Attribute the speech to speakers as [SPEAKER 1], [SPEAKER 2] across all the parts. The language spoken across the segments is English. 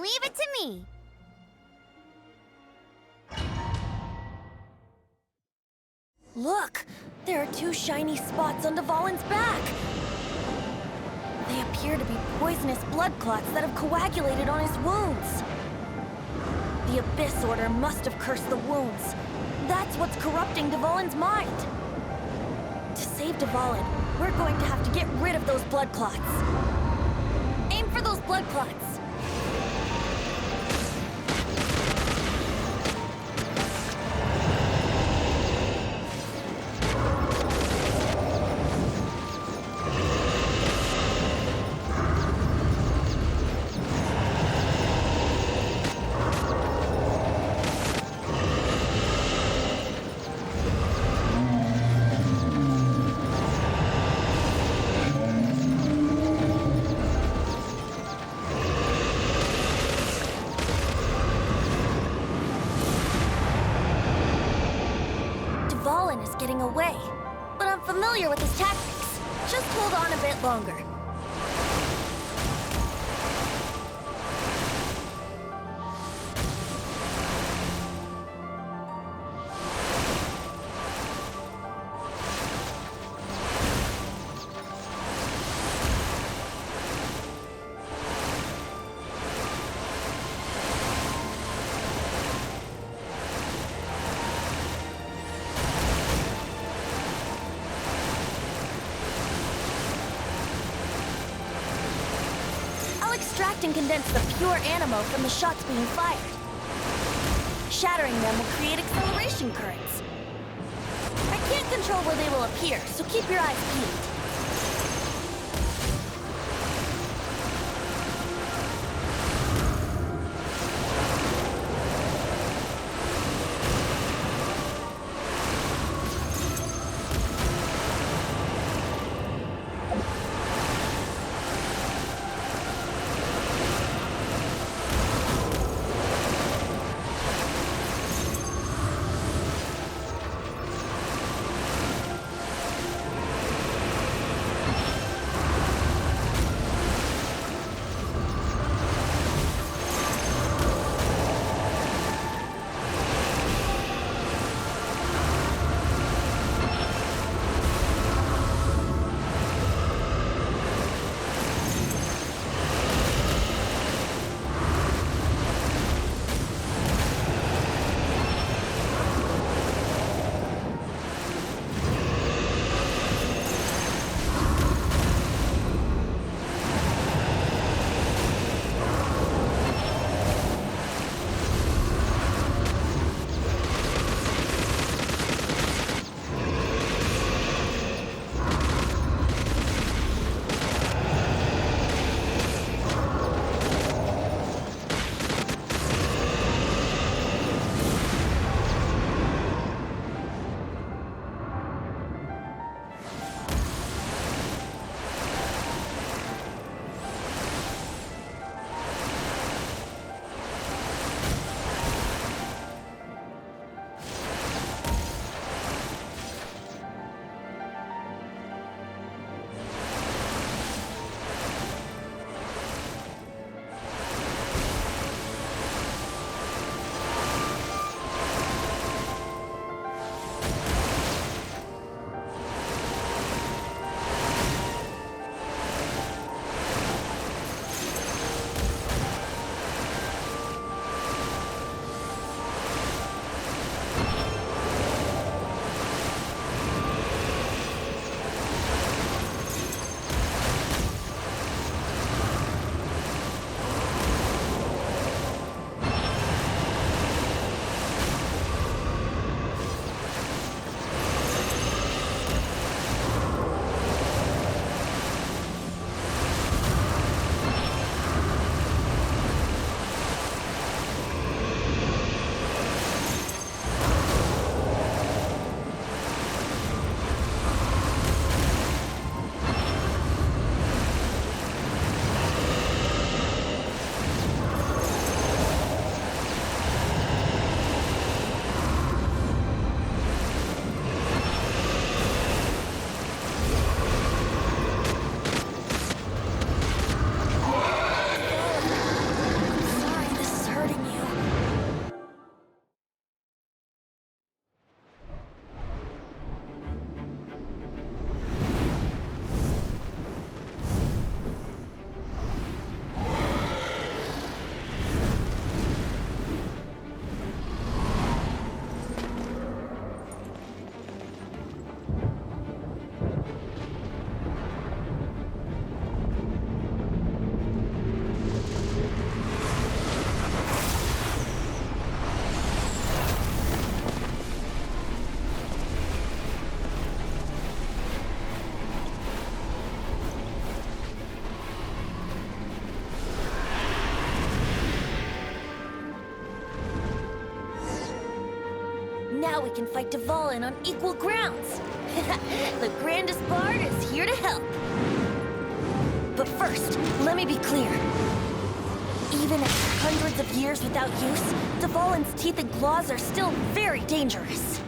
[SPEAKER 1] Leave it to me.
[SPEAKER 2] Look! There are two shiny spots on Dvalin's back! They appear to be poisonous blood clots that have coagulated on his wounds. The Abyss Order must have cursed the wounds. That's what's corrupting Dvalin's mind. To save Dvalin, we're going to have to get rid of those blood clots. Aim for those blood clots. Dvalin is getting away, but I'm familiar with his tactics. Just hold on a bit longer. I'll extract and condense the pure animo from the shots being fired. Shattering them will create acceleration currents. I can't control where they will appear, so keep your eyes peeled. Now we can fight Dvalin on equal grounds. The grandest bard is here to help. But first, let me be clear. Even after hundreds of years without use, Dvalin's teeth and claws are still very dangerous.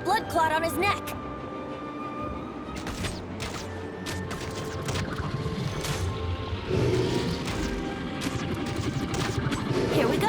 [SPEAKER 2] Blood clot on his neck. Here we go.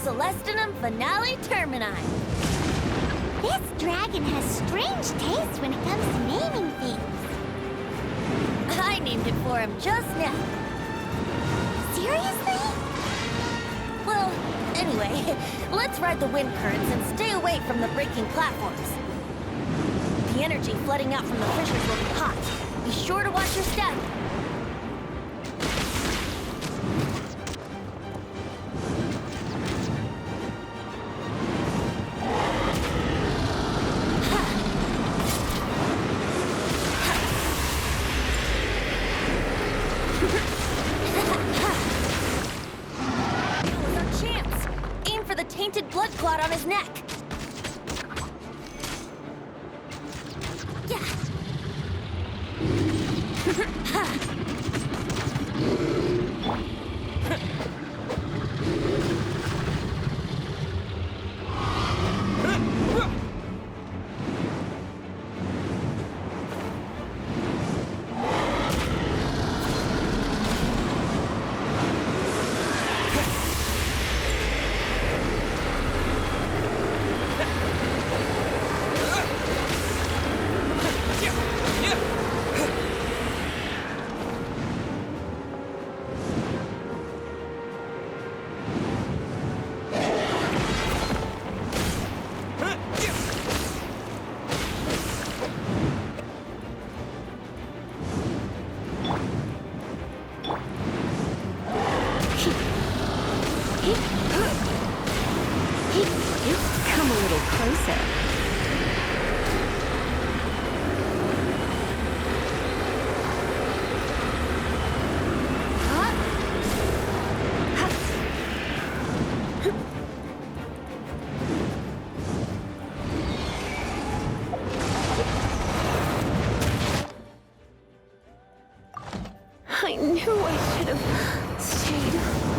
[SPEAKER 2] Celestinum Finale Termini.
[SPEAKER 1] This dragon has strange taste when it comes to naming things.
[SPEAKER 2] I named it for him just now.
[SPEAKER 1] Seriously?
[SPEAKER 2] Well, anyway, let's ride the wind currents and stay away from the breaking platforms. The energy flooding out from the fissures will be hot. Be sure to watch your step. Tainted blood clot on his neck. Yeah.
[SPEAKER 1] Come a little closer. I knew I should have stayed home.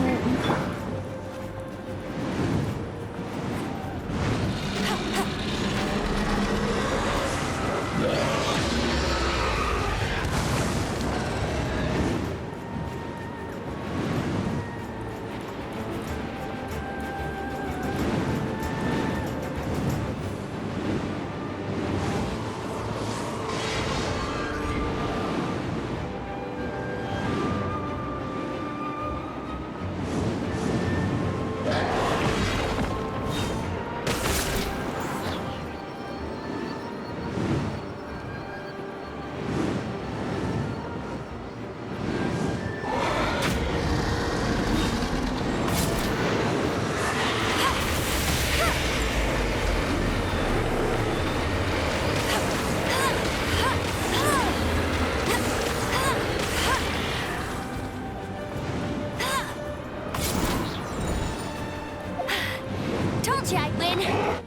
[SPEAKER 2] you, I win.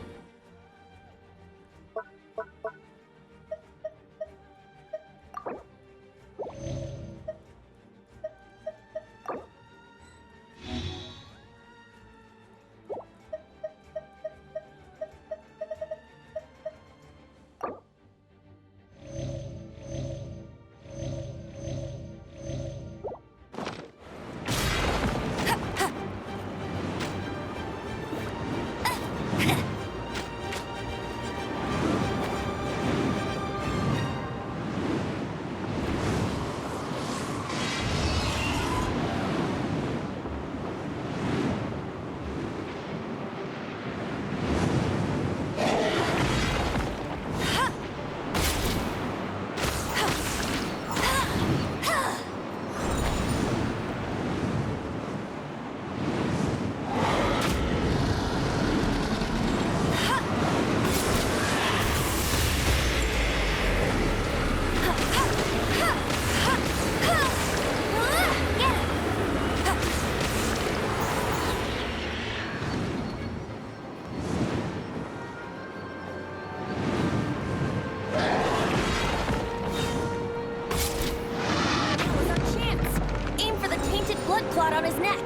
[SPEAKER 2] Clot on his neck.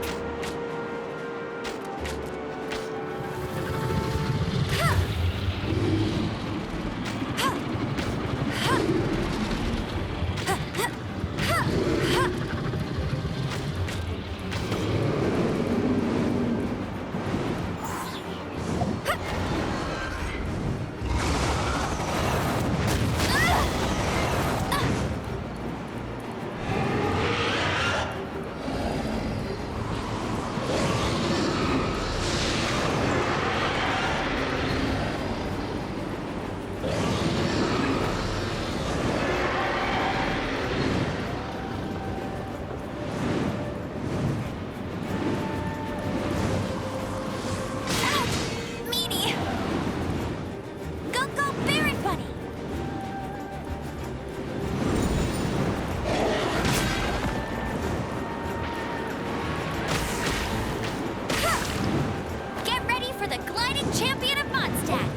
[SPEAKER 2] Champion of Mondstadt!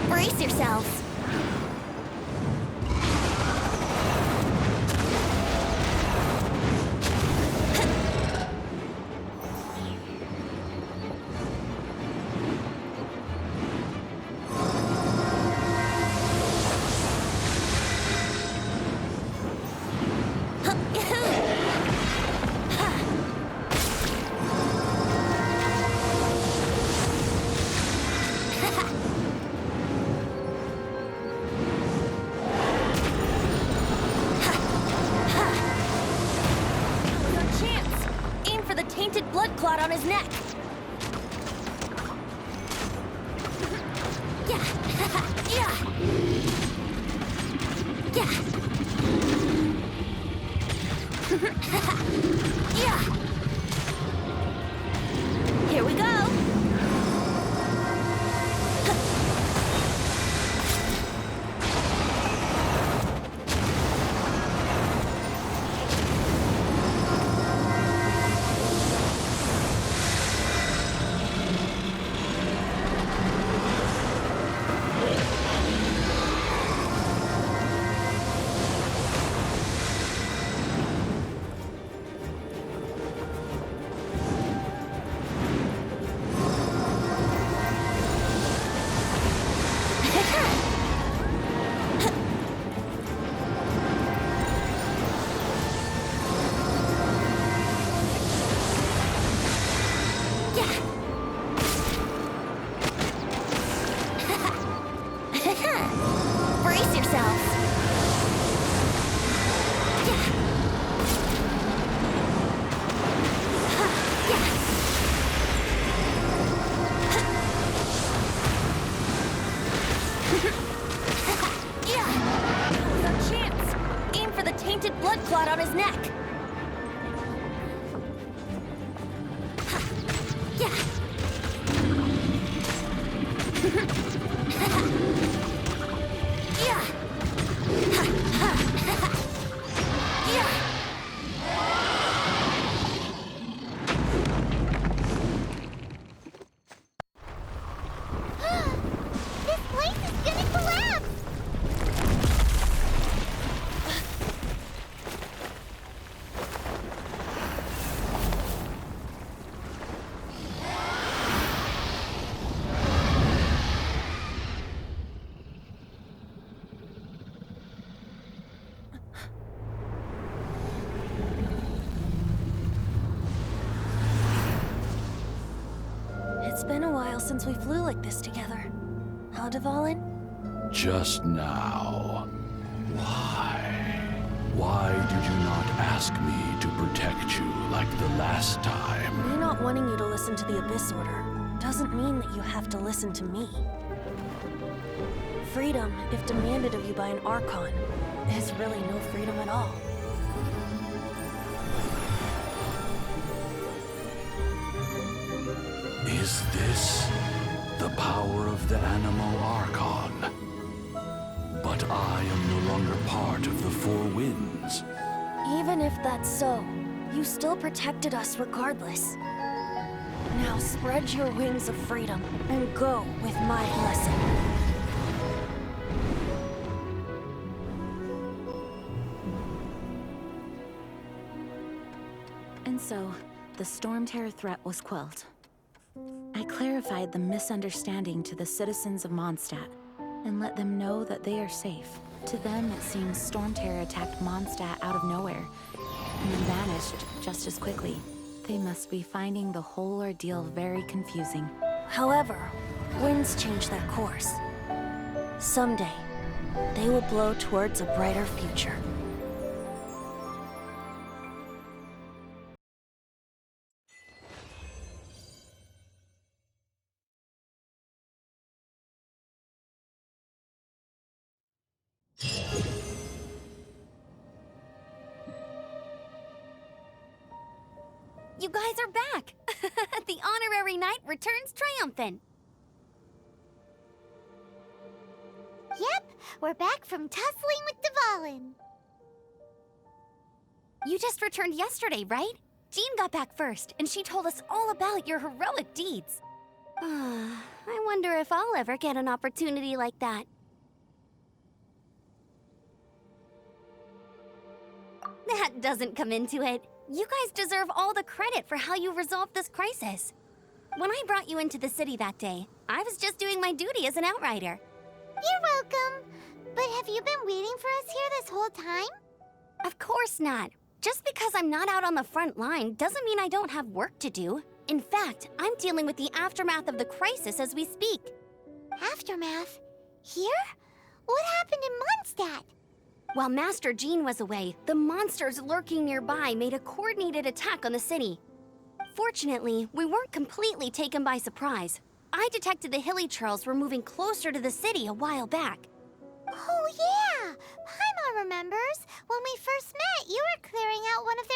[SPEAKER 2] Brace yourselves. Tainted blood clot on his neck. Yeah. Yeah. Yeah. Yeah. Here we go. Brace yourselves. Now's our chance. Aim for the tainted blood clot on his neck.
[SPEAKER 1] This place is gonna collapse!
[SPEAKER 2] It's been a while since we flew like this together. How, Dvalin?
[SPEAKER 3] Just now. Why? Why did you not ask me to protect you like the last time?
[SPEAKER 2] Me not wanting you to listen to the Abyss Order doesn't mean that you have to listen to me. Freedom, if demanded of you by an Archon, is really no freedom at all.
[SPEAKER 3] Is this the power of the Animo Archon? But I am no longer part of the Four Winds.
[SPEAKER 2] Even if that's so, you still protected us regardless. Now spread your wings of freedom and go with my blessing.
[SPEAKER 4] And so, the Storm Terror threat was quelled. I clarified the misunderstanding to the citizens of Mondstadt and let them know that they are safe. To them, it seems Storm Terror attacked Mondstadt out of nowhere and then vanished just as quickly. They must be finding the whole ordeal very confusing.
[SPEAKER 2] However, winds change their course. Someday, they will blow towards a brighter future.
[SPEAKER 1] You guys are back! The honorary knight returns triumphant. Yep, we're back from tussling with Dvalin. You just returned yesterday, right? Jean got back first, and she told us all about your heroic deeds. I wonder if I'll ever get an opportunity like that. That doesn't come into it. You guys deserve all the credit for how you resolved this crisis. When I brought you into the city that day, I was just doing my duty as an outrider. You're welcome. But have you been waiting for us here this whole time? Of course not. Just because I'm not out on the front line doesn't mean I don't have work to do. In fact, I'm dealing with the aftermath of the crisis as we speak. Aftermath? Here? What happened in Mondstadt? While Master Jean was away, the monsters lurking nearby made a coordinated attack on the city. Fortunately, we weren't completely taken by surprise. I detected the Hilly Churls were moving closer to the city a while back. Oh yeah! Paimon remembers. When we first met, you were clearing out one of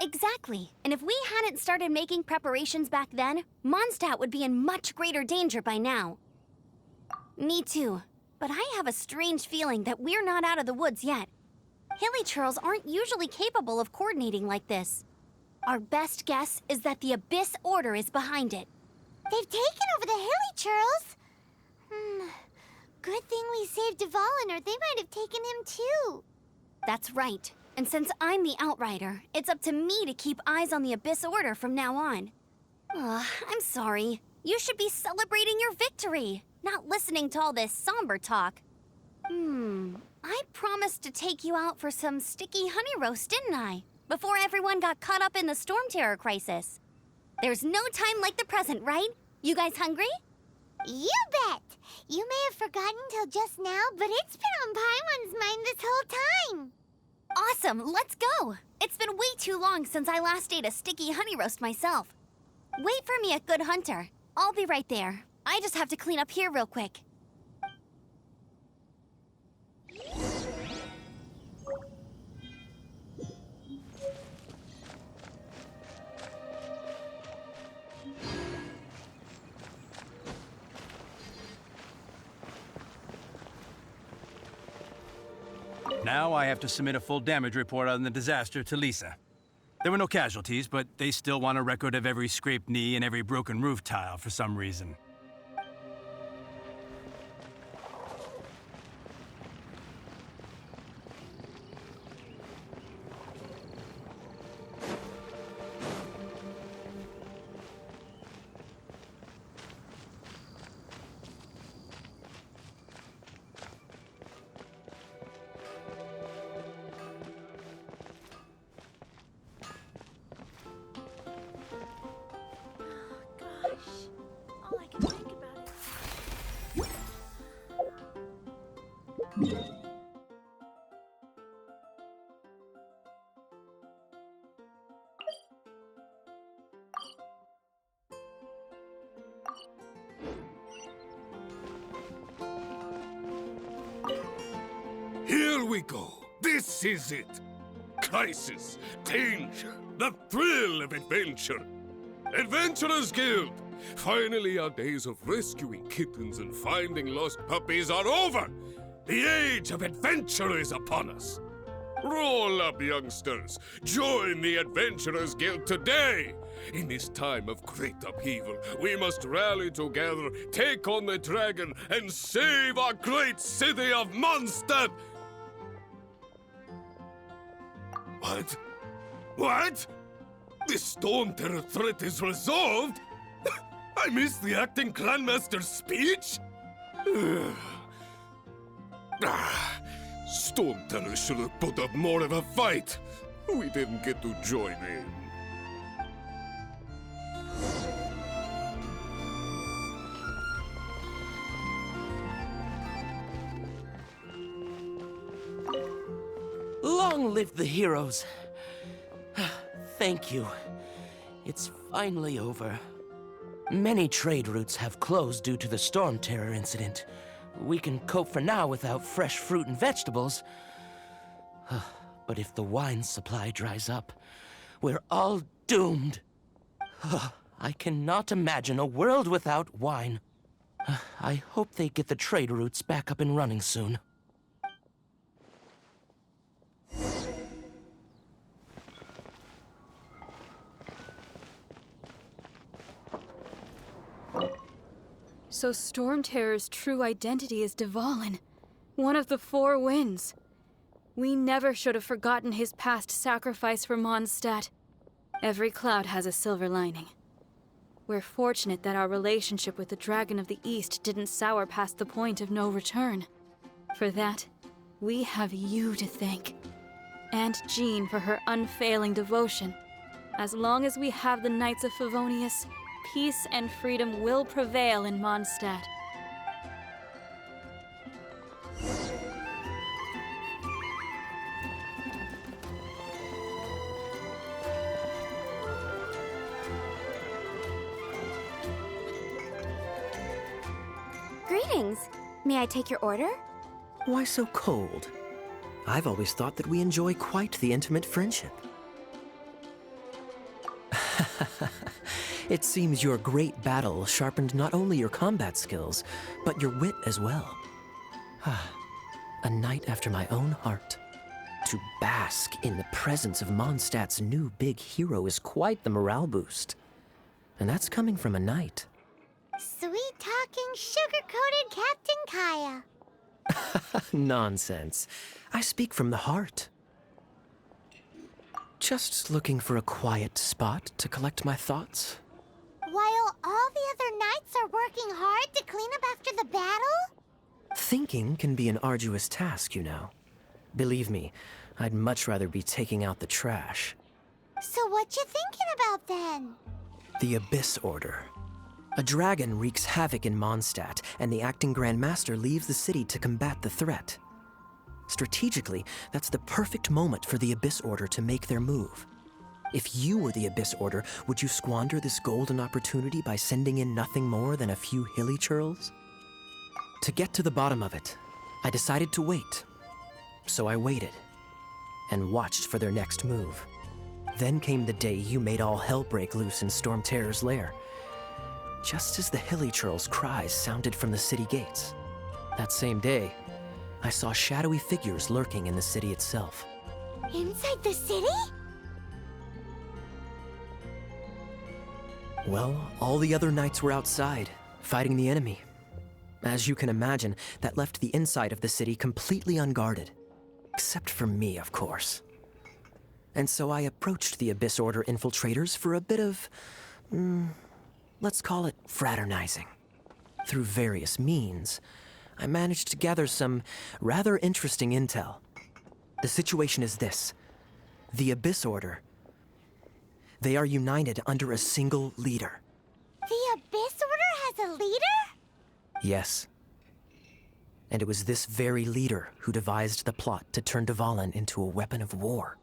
[SPEAKER 1] Exactly. And if we hadn't started making preparations back then, Mondstadt would be in much greater danger by now. Me too. But I have a strange feeling that we're not out of the woods yet. Hilly churls aren't usually capable of coordinating like this. Our best guess is that the Abyss Order is behind it.
[SPEAKER 5] They've taken over the Hilly churls. Good thing we saved Dvalin, or they might have taken him too.
[SPEAKER 1] That's right. And since I'm the Outrider, it's up to me to keep eyes on the Abyss Order from now on. I'm sorry. You should be celebrating your victory, not listening to all this somber talk. I promised to take you out for some sticky honey roast, didn't I? Before everyone got caught up in the Storm Terror crisis. There's no time like the present, right? You guys hungry?
[SPEAKER 5] You bet! You may have forgotten till just now, but it's been on Paimon's mind this whole time.
[SPEAKER 1] Awesome, let's go! It's been way too long since I last ate a sticky honey roast myself. Wait for me at Good Hunter. I'll be right there. I just have to clean up here real quick.
[SPEAKER 6] Now I have to submit a full damage report on the disaster to Lisa. There were no casualties, but they still want a record of every scraped knee and every broken roof tile for some reason.
[SPEAKER 4] All I can think about is...
[SPEAKER 7] Here we go. This is it. Crisis, danger, the thrill of adventure. Adventurers Guild! Finally, our days of rescuing kittens and finding lost puppies are over! The age of adventure is upon us! Roll up, youngsters! Join the Adventurers Guild today! In this time of great upheaval, we must rally together, take on the dragon, and save our great city of Mondstadt! What? What? The Storm Terror threat is resolved? I missed the acting clanmaster's speech? Storm Terror should have put up more of a fight. We didn't get to join in.
[SPEAKER 8] Long live the heroes. Thank you. It's finally over. Many trade routes have closed due to the Storm Terror incident. We can cope for now without fresh fruit and vegetables. But if the wine supply dries up, we're all doomed. I cannot imagine a world without wine. I hope they get the trade routes back up and running soon.
[SPEAKER 9] So Storm Terror's true identity is Dvalin, one of the Four Winds. We never should have forgotten his past sacrifice for Mondstadt. Every cloud has a silver lining. We're fortunate that our relationship with the Dragon of the East didn't sour past the point of no return. For that, we have you to thank. And Jean for her unfailing devotion. As long as we have the Knights of Favonius, peace and freedom will prevail in Mondstadt.
[SPEAKER 1] Greetings. May I take your order?
[SPEAKER 10] Why so cold? I've always thought that we enjoy quite the intimate friendship. It seems your great battle sharpened not only your combat skills, but your wit as well. A knight after my own heart. To bask in the presence of Mondstadt's new big hero is quite the morale boost. And that's coming from a knight.
[SPEAKER 5] Sweet-talking, sugar-coated Captain Kaya.
[SPEAKER 10] Nonsense. I speak from the heart. Just looking for a quiet spot to collect my thoughts.
[SPEAKER 5] While all the other knights are working hard to clean up after the battle?
[SPEAKER 10] Thinking can be an arduous task, you know. Believe me, I'd much rather be taking out the trash.
[SPEAKER 5] So what you thinking about then?
[SPEAKER 10] The Abyss Order. A dragon wreaks havoc in Mondstadt, and the acting Grand Master leaves the city to combat the threat. Strategically, that's the perfect moment for the Abyss Order to make their move. If you were the Abyss Order, would you squander this golden opportunity by sending in nothing more than a few hilly churls? To get to the bottom of it, I decided to wait. So I waited, and watched for their next move. Then came the day you made all hell break loose in Storm Terror's lair. Just as the hilly churls' cries sounded from the city gates. That same day, I saw shadowy figures lurking in the city itself.
[SPEAKER 5] Inside the city?
[SPEAKER 10] Well, all the other knights were outside, fighting the enemy. As you can imagine, that left the inside of the city completely unguarded. Except for me, of course. And so I approached the Abyss Order infiltrators for a bit of, let's call it fraternizing. Through various means, I managed to gather some rather interesting intel. The situation is this. The Abyss Order, they are united under a single leader.
[SPEAKER 5] The Abyss Order has a leader?
[SPEAKER 10] Yes. And it was this very leader who devised the plot to turn Dvalin into a weapon of war.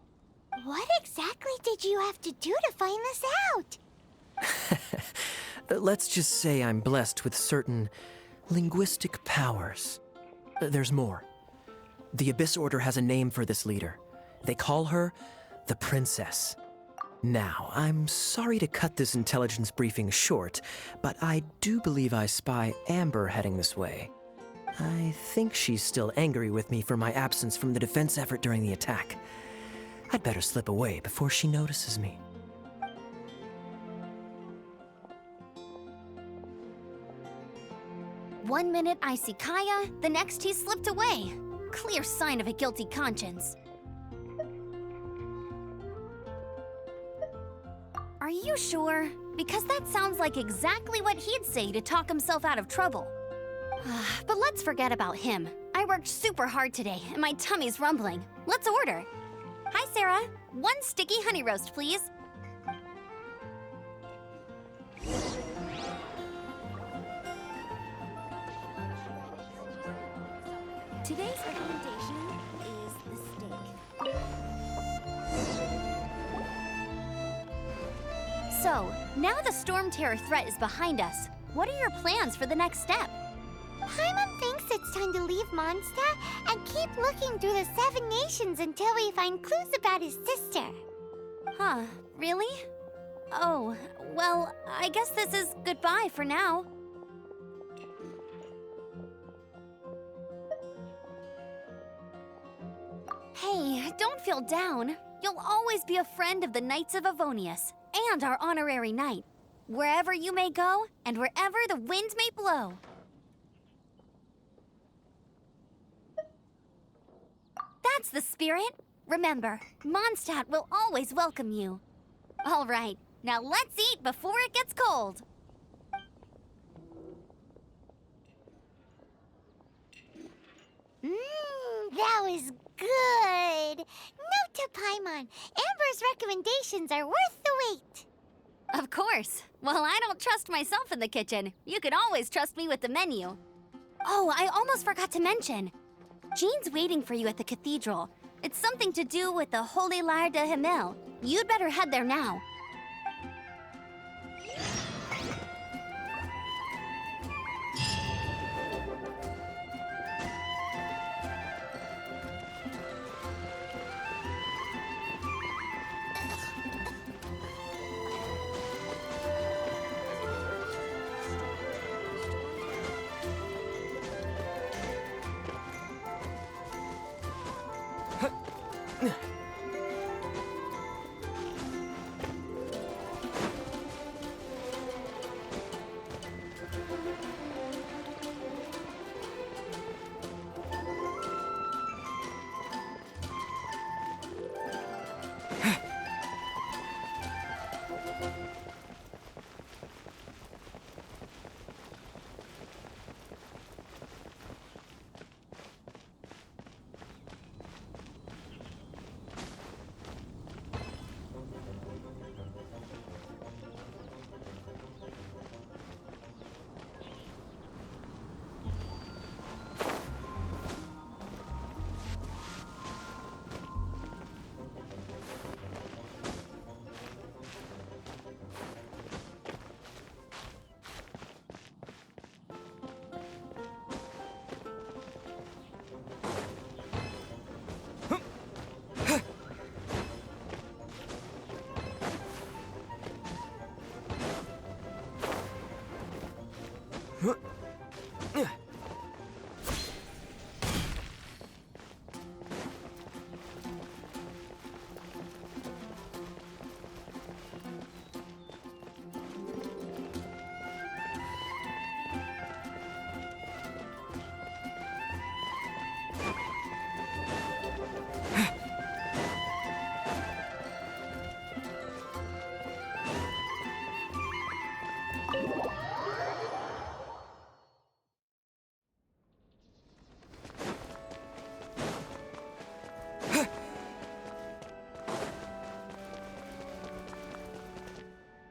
[SPEAKER 5] What exactly did you have to do to find this out?
[SPEAKER 10] Let's just say I'm blessed with certain linguistic powers. There's more. The Abyss Order has a name for this leader. They call her the Princess. Now, I'm sorry to cut this intelligence briefing short, but I do believe I spy Amber heading this way. I think she's still angry with me for my absence from the defense effort during the attack. I'd better slip away before she notices me.
[SPEAKER 1] One minute I see Kaya, the next he slipped away. Clear sign of a guilty conscience. Are you sure? Because that sounds like exactly what he'd say to talk himself out of trouble. But let's forget about him. I worked super hard today, and my tummy's rumbling. Let's order. Hi, Sarah. 1 sticky honey roast, please. Today's recommendation is the steak. So, now the Storm Terror threat is behind us. What are your plans for the next step?
[SPEAKER 5] Paimon thinks it's time to leave Mondstadt and keep looking through the 7 nations until we find clues about his sister.
[SPEAKER 1] Huh, really? Oh, well, I guess this is goodbye for now. Hey, don't feel down. You'll always be a friend of the Knights of Avonius, and our honorary knight. Wherever you may go, and wherever the winds may blow. That's the spirit. Remember, Mondstadt will always welcome you. All right, now let's eat before it gets cold.
[SPEAKER 5] That was good. Note to Paimon, Amber's recommendations are worth the wait.
[SPEAKER 1] Of course. Well, I don't trust myself in the kitchen. You can always trust me with the menu. Oh, I almost forgot to mention. Jean's waiting for you at the cathedral. It's something to do with the Holy Lyre de Himmel. You'd better head there now.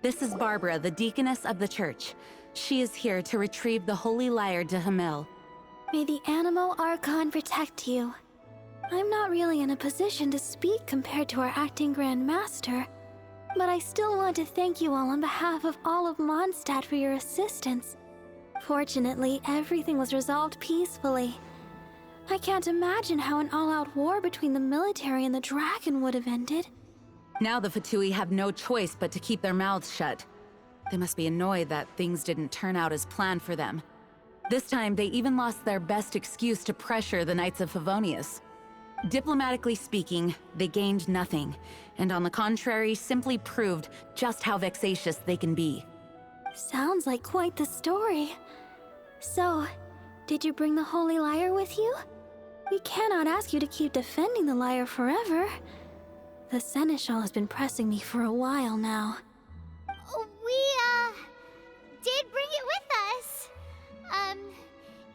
[SPEAKER 4] This is Barbara, the deaconess of the church. She is here to retrieve the Holy Lyre to Hamil.
[SPEAKER 2] May the Animo Archon protect you. I'm not really in a position to speak compared to our acting Grand Master, but I still want to thank you all on behalf of all of Mondstadt for your assistance. Fortunately, everything was resolved peacefully. I can't imagine how an all-out war between the military and the dragon would have ended.
[SPEAKER 4] Now the Fatui have no choice but to keep their mouths shut. They must be annoyed that things didn't turn out as planned for them. This time, they even lost their best excuse to pressure the Knights of Favonius. Diplomatically speaking, they gained nothing, and on the contrary, simply proved just how vexatious they can be.
[SPEAKER 2] Sounds like quite the story. So, did you bring the Holy Lyre with you? We cannot ask you to keep defending the lyre forever. The Seneschal has been pressing me for a while now.
[SPEAKER 5] We, did bring it with us.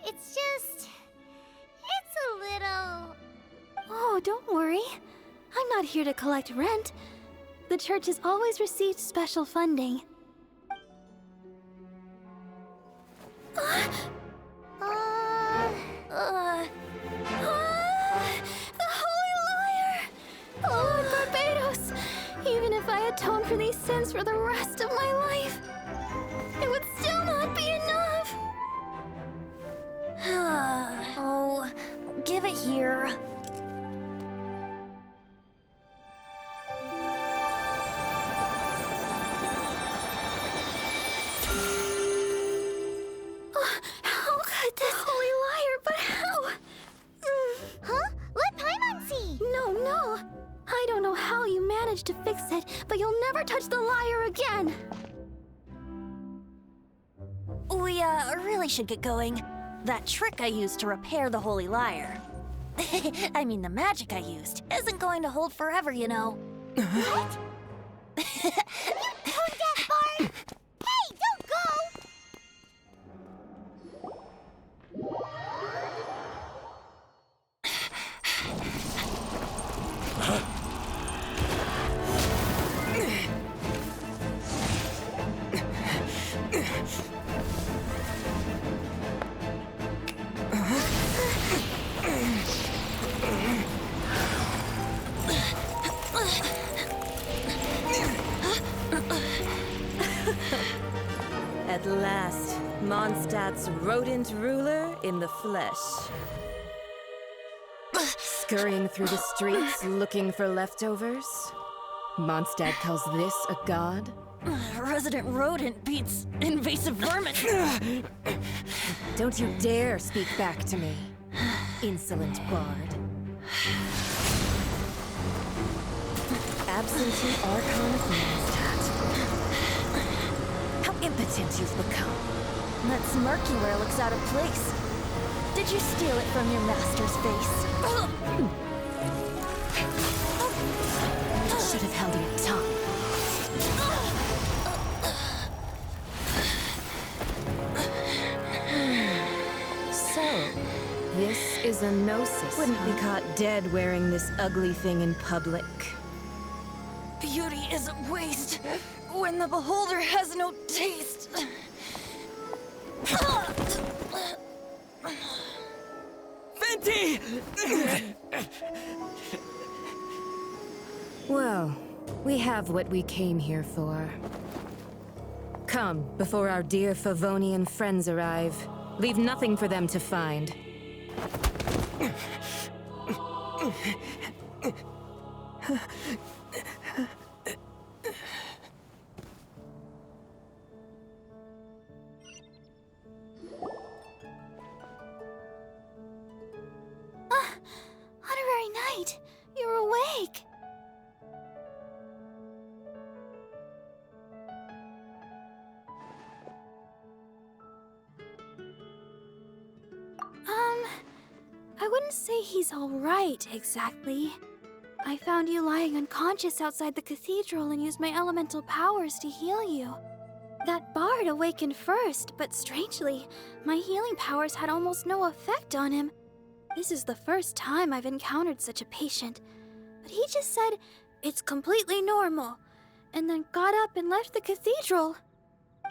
[SPEAKER 5] It's just... it's a little...
[SPEAKER 2] Oh, don't worry. I'm not here to collect rent. The church has always received special funding. The Holy Lyre! Lord Barbados! Even if I atoned for these sins for the rest of my life, it would still not be enough!
[SPEAKER 1] Oh, give it here.
[SPEAKER 2] How could this Holy Lyre, but how?
[SPEAKER 5] Huh? Let Paimon see!
[SPEAKER 2] No. I don't know how you managed to fix it, but you'll never touch the lyre again!
[SPEAKER 1] We, really should get going. That trick I used to repair the Holy Lyre. I mean, the magic I used isn't going to hold forever, you know.
[SPEAKER 5] What? You tone-deaf bard! Hey, don't go!
[SPEAKER 11] At last, Mondstadt's rodent ruler in the flesh. Scurrying through the streets looking for leftovers? Mondstadt calls this a god?
[SPEAKER 1] Resident rodent beats invasive vermin.
[SPEAKER 11] Don't you dare speak back to me, insolent bard. absentee Archon of Mondstadt. How impotent you've become.
[SPEAKER 2] That smirky looks out of place. Did you steal it from your master's face?
[SPEAKER 11] You should have held your tongue. So, this is a gnosis. Wouldn't be caught dead wearing this ugly thing in public.
[SPEAKER 2] Beauty is a waste when the beholder has no taste.
[SPEAKER 10] Venti!
[SPEAKER 11] Well, we have what we came here for. Come, before our dear Favonian friends arrive. Leave nothing for them to find.
[SPEAKER 2] Honorary Knight, you're awake. I wouldn't say he's all right, exactly. I found you lying unconscious outside the cathedral and used my elemental powers to heal you. That bard awakened first, but strangely, my healing powers had almost no effect on him. This is the first time I've encountered such a patient. But he just said, it's completely normal, and then got up and left the cathedral.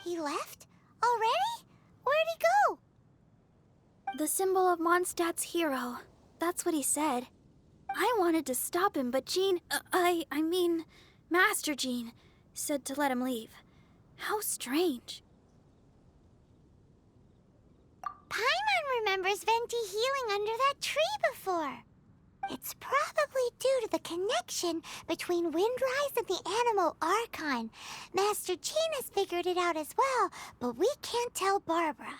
[SPEAKER 5] He left? Already? Where'd he go?
[SPEAKER 2] The symbol of Mondstadt's hero. That's what he said. I wanted to stop him, but Jean, I mean, Master Jean, said to let him leave. How strange.
[SPEAKER 5] Paimon remembers Venti healing under that tree before. It's probably due to the connection between Windrise and the Animal Archon. Master Jean has figured it out as well, but we can't tell Barbara.